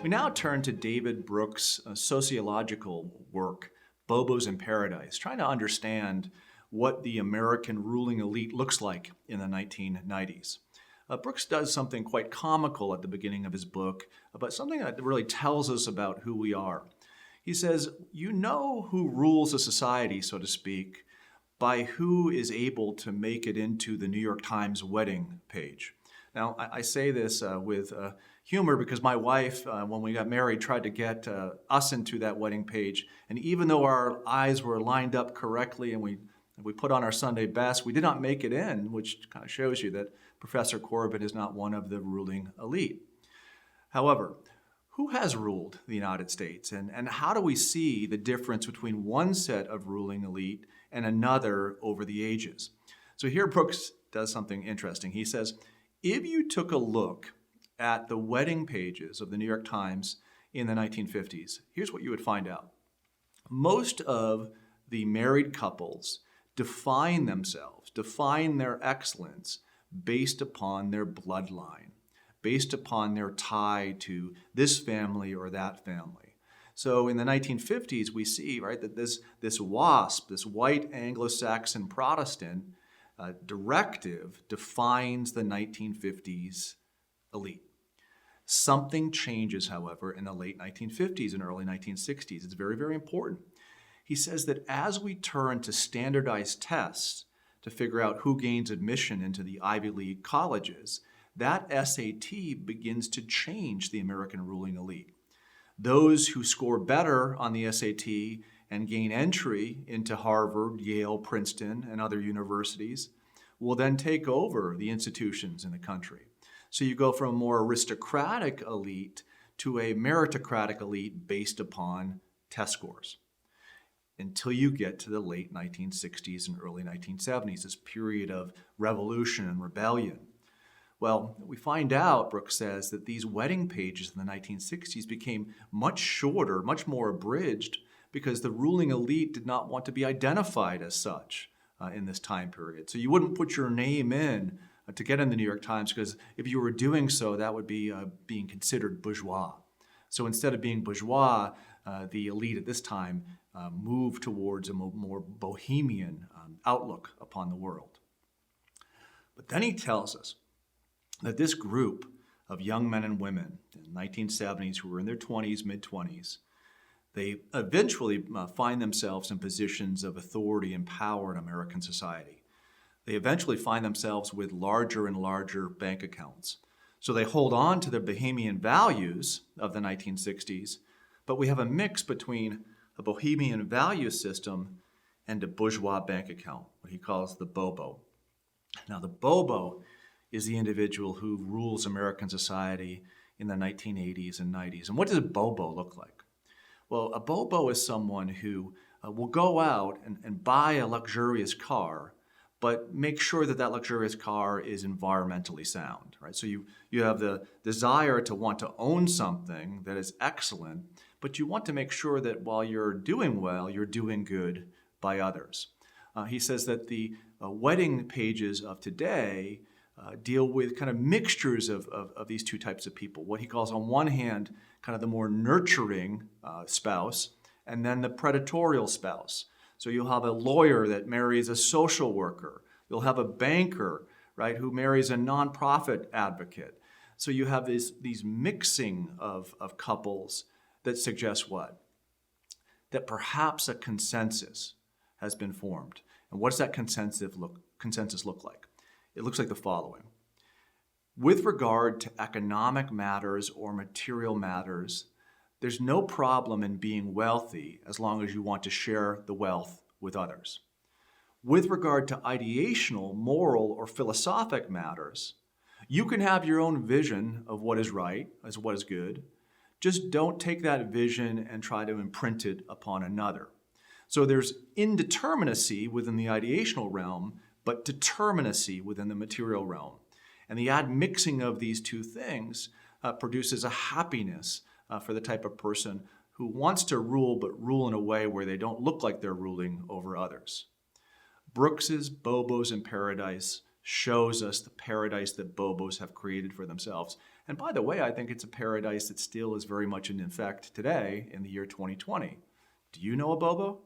We now turn to David Brooks' sociological work, Bobos in Paradise, trying to understand what the American ruling elite looks like in the 1990s. Brooks does something quite comical at the beginning of his book, but something that really tells us about who we are. He says, you know who rules a society, so to speak, by who is able to make it into the New York Times wedding page. Now, I say this with humor because my wife, when we got married, tried to get us into that wedding page. And even though our eyes were lined up correctly and we put on our Sunday best, we did not make it in, which kind of shows you that Professor Corbin is not one of the ruling elite. However, who has ruled the United States? And how do we see the difference between one set of ruling elite and another over the ages? So here Brooks does something interesting. He says, if you took a look at the wedding pages of the New York Times in the 1950s, here's what you would find out. Most of the married couples define themselves, define their excellence based upon their bloodline, based upon their tie to this family or that family. So in the 1950s, we see, right, that this WASP, this white Anglo-Saxon Protestant directive defines the 1950s elite. Something changes, however, in the late 1950s and early 1960s. It's very, very important. He says that as we turn to standardized tests to figure out who gains admission into the Ivy League colleges, that SAT begins to change the American ruling elite. Those who score better on the SAT and gain entry into Harvard, Yale, Princeton, and other universities will then take over the institutions in the country. So you go from a more aristocratic elite to a meritocratic elite based upon test scores until you get to the late 1960s and early 1970s, this period of revolution and rebellion. Well, we find out, Brooks says, that these wedding pages in the 1960s became much shorter, much more abridged, because the ruling elite did not want to be identified as such in this time period. So you wouldn't put your name in to get in the New York Times, because if you were doing so, that would be being considered bourgeois. So instead of being bourgeois, the elite at this time moved towards a more bohemian outlook upon the world. But then he tells us that this group of young men and women in the 1970s who were in their 20s, mid-20s, they eventually find themselves in positions of authority and power in American society. They eventually find themselves with larger and larger bank accounts. So they hold on to the bohemian values of the 1960s, but we have a mix between a bohemian value system and a bourgeois bank account, what he calls the Bobo. Now, the Bobo is the individual who rules American society in the 1980s and 90s. And what does a Bobo look like? Well, a Bobo is someone who will go out and buy a luxurious car, but make sure that that luxurious car is environmentally sound, right? So you have the desire to want to own something that is excellent, but you want to make sure that while you're doing well, you're doing good by others. He says that the wedding pages of today deal with kind of mixtures of these two types of people. What he calls, on one hand, kind of the more nurturing spouse, and then the predatorial spouse. So you'll have a lawyer that marries a social worker. You'll have a banker, right, who marries a nonprofit advocate. So you have these mixing of couples that suggest what? That perhaps a consensus has been formed. And what does that consensus look like? It looks like the following. With regard to economic matters or material matters, there's no problem in being wealthy as long as you want to share the wealth with others. With regard to ideational, moral, or philosophic matters, you can have your own vision of what is right, as what is good. Just don't take that vision and try to imprint it upon another. So there's indeterminacy within the ideational realm, but determinacy within the material realm. And the admixing of these two things produces a happiness for the type of person who wants to rule, but rule in a way where they don't look like they're ruling over others. Brooks's Bobos in Paradise shows us the paradise that Bobos have created for themselves. And by the way, I think it's a paradise that still is very much in effect today in the year 2020. Do you know a Bobo?